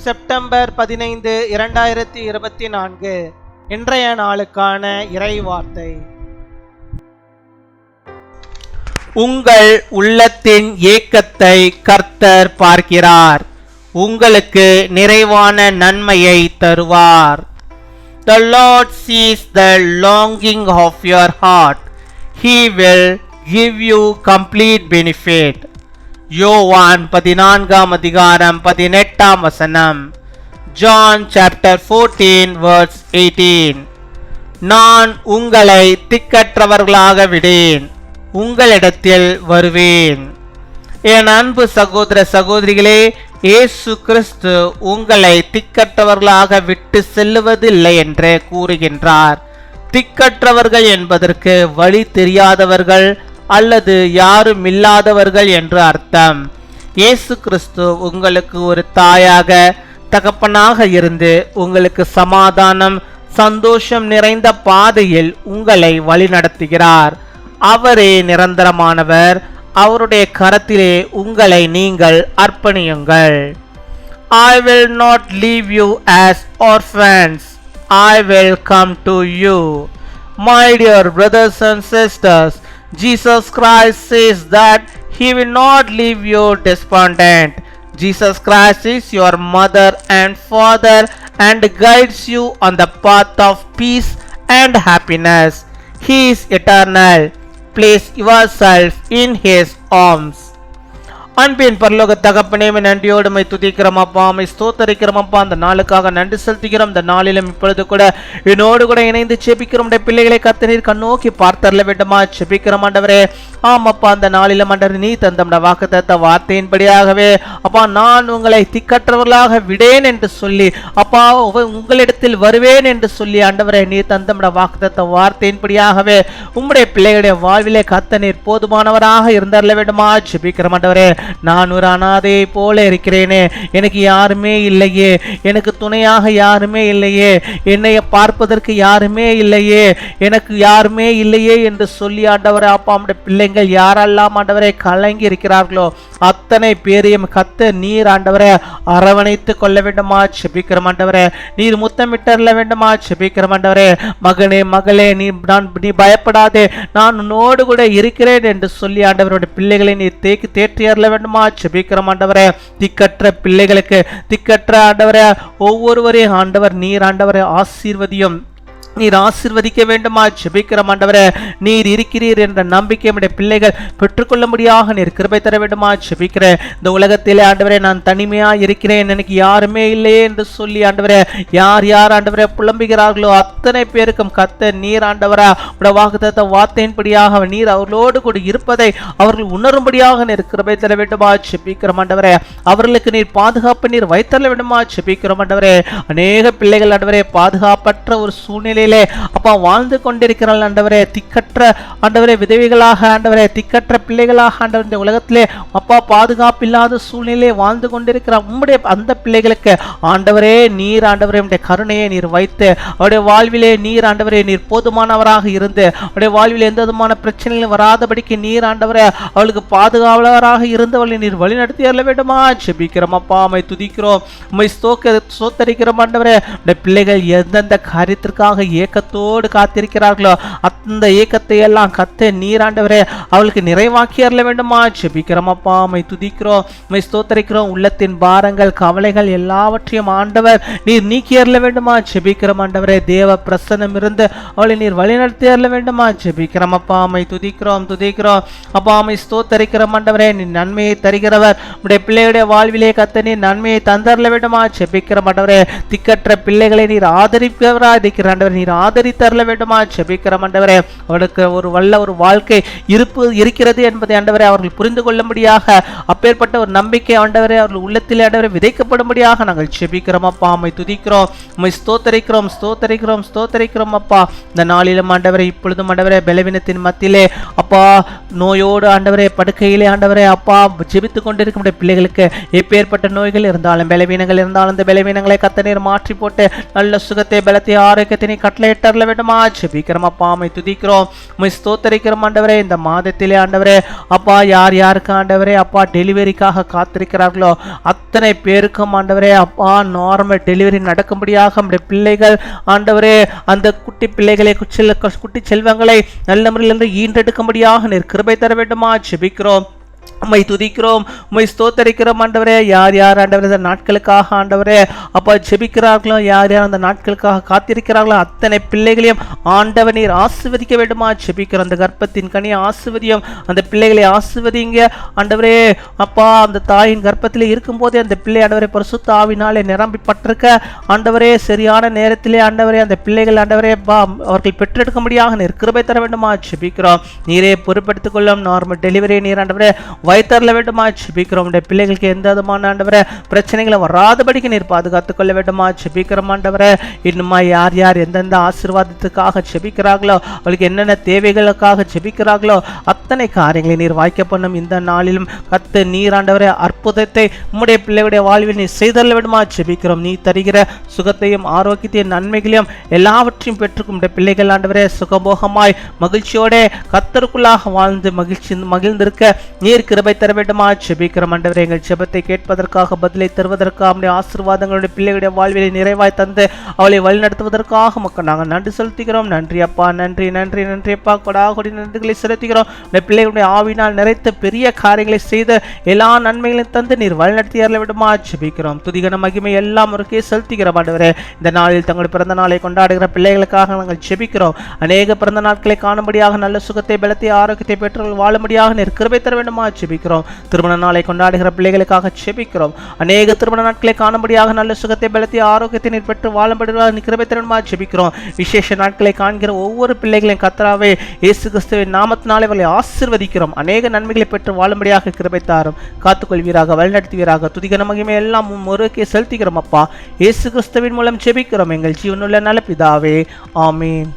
September 15, 2024 இன்றைய நாளுக்கான இறைவார்த்தை. உங்கள் உள்ளத்தின் ஏக்கத்தை கர்த்தர் பார்க்கிறார், உங்களுக்கு நிறைவான நன்மையை தருவார். The Lord sees the longing of your heart. He will give you complete benefit. யோவான் 14:18. John chapter 14 verse 18. நான் உங்களை திக்கற்றவர்களாக விடேன், உங்களிடத்தில் வருவேன். என் அன்பு சகோதர சகோதரிகளே, இயேசு கிறிஸ்து உங்களை திக்கற்றவர்களாக விட்டு செல்லுவதில்லை என்று கூறுகின்றார். திக்கற்றவர்கள் என்பதற்கு வழி தெரியாதவர்கள் அல்லது யாரும் இல்லாதவர்கள் என்று அர்த்தம். இயேசு கிறிஸ்து உங்களுக்கு ஒரு தாயாக தகப்பனாக இருந்து உங்களுக்கு சமாதானம் சந்தோஷம் நிறைந்த பாதையில் உங்களை வழிநடத்துகிறார். அவரே நிரந்தரமானவர். அவருடைய கரத்திலே உங்களை நீங்கள் அர்ப்பணியுங்கள். I will not leave you as orphans. I will come to you. My dear brothers and sisters, Jesus Christ says that He will not leave you despondent. Jesus Christ is your mother and father and guides you on the path of peace and happiness. He is eternal. Place yourself in His arms. அன்பின் பரலோக தகப்பனே, நன்றியோடு my துதிக்கிறோம் அப்பா, my ஸ்தோத்தரிக்கிறோம் அப்பா. அந்த நாளுக்காக நன்றி செலுத்துகிறோம். இந்த நாளிலும் இப்பொழுது கூட என்னோடு கூட இணைந்து செபிக்கிறோம். பிள்ளைகளை கர்த்தர் கண்ணோக்கி பார்த்தரல வேண்டுமா செபிக்கிறோம் ஆண்டவரே. ஆமாப்பா, அந்த நாளிலும் ஆண்டவர் நீ தந்த வாக்குத்தத்த வார்த்தையின்படியாகவே அப்பா, நான் உங்களை திக்கற்றவர்களாக விடேன் என்று சொல்லி அப்பா, உங்களிடத்தில் வருவேன் என்று சொல்லி ஆண்டவரே நீ தந்த வாக்குத்தத்த வார்த்தையின்படியாகவே உம்முடைய பிள்ளைகளுடைய வாழ்விலே கர்த்தர் போதுமானவராக இருந்தரல வேண்டுமா செபிக்கிறோம் ஆண்டவரே. நான் ஒரு அனாதையை போல இருக்கிறேனே, எனக்கு யாருமே இல்லையே, எனக்கு துணையாக யாருமே இல்லையே, என்னை பார்ப்பதற்கு யாருமே இல்லையே, எனக்கு யாருமே இல்லையே என்று சொல்லி ஆண்டவரே அப்பா, நம்முடைய பிள்ளைங்கள் யாரெல்லாம் ஆண்டவரை கலங்கி இருக்கிறார்களோ அத்தனை பேரையும் கர்த்தர் நீர் ஆண்டவரை அரவணைத்து கொள்ள வேண்டுமா செபிக்கிறோம் ஆண்டவரே. நீர் முத்தமிட்டரல வேண்டுமா செபிக்கிறோம் ஆண்டவரே. மகனே மகளே, நீ பயப்படாதே, நான் உன்னோடு கூட இருக்கிறேன் என்று சொல்லி ஆண்டவருடைய பிள்ளைகளை நீர் தேற்றியறல வேண்டுமா செபிக்கிறோம் ஆண்டவரே. திக்கற்ற பிள்ளைகளுக்கு திக்கற்ற ஆண்டவரே ஒவ்வொருவரையும் ஆண்டவர் நீர் ஆண்டவரை ஆசீர்வதியும், நீர் ஆசீர்வதிக்க வேண்டுமா செபிக்கிறோம் ஆண்டவரே. நீர் இருக்கிறீர் என்ற நம்பிக்கை நம்முடைய பிள்ளைகள் பெற்றுக்கொள்ளும்படியாக நீர் கிருபை தர வேண்டுமா செபிக்கிறேன். இந்த உலகத்திலே ஆண்டவரே நான் தனிமையா இருக்கிறேன், எனக்கு யாருமே இல்லையே என்று சொல்லி ஆண்டவரே யார் யார் ஆண்டவரே புலம்புகிறார்களோ அத்தனை பேருக்கும் கர்த்தர் நீர் ஆண்டவரா உடைய வாக்குத்தத்த வார்த்தையின்படியாக நீர் அவர்களோடு கூட இருப்பதை அவர்கள் உணரும்படியாக நீர் கிருபை தர வேண்டுமா செபிக்கிறோம் ஆண்டவரே. அவர்களுக்கு நீர் பாதுகாப்பு நீர் வைத்தரல வேண்டுமா செபிக்கிறோம் ஆண்டவரே. அநேக பிள்ளைகள் ஆண்டவரே பாதுகாப்பற்ற ஒரு சூழ்நிலை அப்பா வாழ்ந்து கொண்டிருக்கிறாள் ஆண்டவரே. திக்கற்ற ஆண்டவரே விதவைகளாக ஆண்டவரே, திக்கற்ற பிள்ளைகளாக ஆண்டவர் இந்த உலகத்திலே அப்பா பாதுகாப்பு இல்லாத சூழ்நிலை வாழ்ந்து கொண்டிருக்கிற உம்முடைய அந்த பிள்ளைகளுக்கு ஆண்டவரே நீர் ஆண்டவரே உம்முடைய கருணையை நீர் வைத்து அவருடைய வாழ்விலே நீர் ஆண்டவரே நீர் போதுமானவராக இருந்து அவருடைய வாழ்வில் எந்த விதமான பிரச்சனைகளும் வராதபடிக்கு நீர் ஆண்டவரே அவளுக்கு பாதுகாவலராக இருந்தவளை நீர் வழி நடத்தி அருள வேண்டுமா செபிக்கிறோம் அப்பா. அம்மை துதிக்கிறோம், உம்மை ஸ்தோத்தரிக்கிறோம் ஆண்டவரே. உடைய பிள்ளைகள் எந்தெந்த காரியத்திற்காக ஏக்கத்தோடு காத்திருக்கிறார்களோ அந்த ஏக்கத்தை எல்லாம் கர்த்தர் நீர் ஆண்டவரே அவளுக்கு நிறைவாக்கி அருள வேண்டுமா செபிக்கிறோம் அப்பா. மை துதிக்கிறோம், மை ஸ்தோத்தரிக்கிறோம். உள்ளத்தின் பாரங்கள் கவலைகள் எல்லாவற்றையும் ஆண்டவர் நீர் நீக்கி அருள வேண்டுமா செபிக்கிறோம் ஆண்டவரே. தேவ பிரசன்னம் இருந்து அவளை நீர் வழிநடத்தி அருள வேண்டுமா செபிக்கிறோம் அப்பா. மை துதிக்கிறோம் அப்பா, மை ஸ்தோத்தரிக்கிறோம் ஆண்டவரே. நீ நன்மையை தருகிறவர், உடைய பிள்ளையுடைய வாழ்விலே கர்த்தர் நீர் நன்மையை தந்தரல வேண்டுமா செபிக்கிறோம் ஆண்டவரே. திக்கற்ற பிள்ளைகளை நீர் ஆதரிப்பவரா இருக்கிற ஆண்டவர் நீர் ஆதரித்தரல வேண்டுமா செபிக்கிறோம் ஆண்டவரே. அவளுக்கு ஒரு வல்ல ஒரு வாழ்க்கை இருக்கிறது என்பதை ஆண்டவரே அவர்கள் புரிந்து கொள்ளும்படியாக அப்பேற்பட்ட ஒரு நம்பிக்கை ஆண்டவரே அவர்கள் உள்ளத்தில் ஆண்டவரை விதைக்கப்படும்படியாக நாங்கள் செபிக்கிறோம் அப்பா. அம்மை துதிக்கிறோம், உம்மை ஸ்தோத்தரிக்கிறோம் அப்பா. இந்த நாளிலும் ஆண்டவரே இப்பொழுதும் ஆண்டவரே பலவீனத்தின் மத்தியிலே அப்பா நோயோடு ஆண்டவரே படுக்கையிலே ஆண்டவரே அப்பா ஜெபித்துக் கொண்டிருக்கும் பிள்ளைகளுக்கு எப்பேற்பட்ட நோய்கள் இருந்தாலும் பலவீனங்கள் இருந்தாலும் அந்த பலவீனங்களை கர்த்தர் மாற்றி போட்டு நல்ல சுகத்தை பலத்தை ஆரோக்கியத்தினை கட்டளையிட்டறல வேண்டுமா ஜெபிக்கிறோம் அப்பா. உம்மை துதிக்கிறோம், உம்மை ஸ்தோத்தரிக்கிறோம் ஆண்டவரே. இந்த மாதத்திலே ஆண்டவரே அப்பா யார் யாருக்கு ஆண்டவரே அப்பா டெலிவரிக்காக காத்திருக்கிறார்களோ அத்தனை பேருக்கும் ஆண்டவரே அப்பா நார்மல் டெலிவரி நடக்கும்படியாக நம்முடைய பிள்ளைகள் ஆண்டவரே அந்த குட்டி பிள்ளைகளை குட்டி செல்வங்களை நல்ல முறையில் ஈன்றெடுக்கும்படியாக நீர் கிருபை தர வேண்டுமா ஜெபிக்கிறோம். உம்மை துதிக்கிறோம், உம்மை ஸ்தோத்தரிக்கிறோம் ஆண்டவரே. யார் யார் ஆண்டவரே இந்த நாட்களுக்காக ஆண்டவரே அப்பா ஜெபிக்கிறார்களோ, யார் யார் அந்த நாட்களுக்காக காத்திருக்கிறார்களோ அத்தனை பிள்ளைகளையும் ஆண்டவர் நீர் ஆசீர்வதிக்க வேண்டுமா ஜெபிக்கிறோம். அந்த கர்ப்பத்தின் கனியை ஆசீர்வதியும், அந்த பிள்ளைகளை ஆசீர்வதிங்க ஆண்டவரே அப்பா. அந்த தாயின் கர்ப்பத்திலே இருக்கும்போதே அந்த பிள்ளை ஆண்டவரே பரிசுத்த ஆவினாலே நிரம்பிப்பட்டிருக்க ஆண்டவரே சரியான நேரத்திலே ஆண்டவரே அந்த பிள்ளைகள் ஆண்டவரே அப்பா அவர்கள் பெற்றெடுக்கும்படியாக நீர் கிருபை தர வேண்டுமா ஜெபிக்கிறோம். நீரே பொறுப்பெடுத்துக் கொள்ளும். நார்மல் டெலிவரி நீர் ஆண்டவரே வைத்தரல வேண்டுமா ஜெபிக்கிறோம். பிள்ளைகளுக்கு எந்த விதமான ஆண்டவரே பிரச்சனைகளை வராதபடிக்கு நீர் பாதுகாத்துக் கொள்ள வேண்டுமா ஜெபிக்கிறோம் ஆண்டவரே. இன்னுமா யார் யார் எந்தெந்த ஆசீர்வாதத்துக்காக ஜெபிக்கிறார்களோ, அவளுக்கு என்னென்ன தேவைகளுக்காக ஜெபிக்கிறார்களோ அத்தனை காரியங்களை நீர் வாய்க்க பண்ணும். இந்த நாளிலும் கத்து நீர் ஆண்டவரே அற்புதத்தை உம்முடைய பிள்ளைகளுடைய வாழ்வில் நீர் செய்தரல வேண்டுமா ஜெபிக்கிறோம். நீ தருகிற சுகத்தையும் ஆரோக்கியத்தையும் நன்மைகளையும் எல்லாவற்றையும் பெற்றுக்கும் பிள்ளைகள் ஆண்டவரே சுகபோகமாய் மகிழ்ச்சியோட கத்தருக்குள்ளாக வாழ்ந்து மகிழ்ந்திருக்க நீர் கிருபை தர வேண்டுமா ஜெபிக்கிறோம் ஆண்டவரே. எங்கள் ஜெபத்தை கேட்பதற்காக பதிலை தருவதற்காக நம்முடைய ஆசீர்வாதங்களுடைய பிள்ளைகளுடைய வாழ்விலை நிறைவாய் தந்து அவளை வழிநடத்துவதற்காக மக்கள் நாங்கள் நன்றி செலுத்துகிறோம். நன்றி அப்பா, நன்றி நன்றி நன்றி அப்பா. கொடாகொடி நன்றிகளை செலுத்துகிறோம். பிள்ளைகளுடைய ஆவினால் நிறைத்த பெரிய காரியங்களை செய்து எல்லா நன்மைகளையும் தந்து நீர் வழிநடத்தி அருள வேண்டுமா ஜெபிக்கிறோம். துதிகன மகிமை எல்லாம் ஒருக்கே செலுத்துகிறோம் ஆண்டவரே. இந்த நாளில் தங்களுடைய பிறந்த நாளை கொண்டாடுகிற பிள்ளைகளுக்காக நாங்கள் ஜெபிக்கிறோம். அநேக பிறந்த நாட்களை காணும்படியாக நல்ல சுகத்தை பலத்தை ஆரோக்கியத்தை பெற்றவர்கள் வாழும்படியாக நீர் கிருபை தர வேண்டுமா ஜெபிக்கிறோம். திருமண நாளை கொண்டாடுகிற பிள்ளைகளுக்காக ஜெபிக்கிறோம். அநேக திருமண நாட்களை காணும்படியாக நல்ல சுகத்தை பலத்தை ஆரோக்கியத்தை நீர் பெற்று வாழும்படியாக கிருபை தர வேண்டுமா ஜெபிக்கிறோம். விசேஷ நாட்களை காண்கிற ஒவ்வொரு பிள்ளைகளையும் கர்த்தராவே இயேசு கிறிஸ்துவின் நாமத்தினாலே அவர்களை ஆசீர்வதிக்கிறோம். அநேக நன்மைகளை பெற்று வாழும்படியாக கிருபை தாரும். காத்துக்கொள்வீராக, வழிநடத்துவீராக. துதிகன மகிமை எல்லாம் ஒருக்கே செலுத்துகிறோம் அப்பா. இயேசு கிறிஸ்துவின் மூலம் ஜெபிக்கிறோம் எங்கள் ஜீவனுள்ள நல்ல பிதாவே, ஆமென்.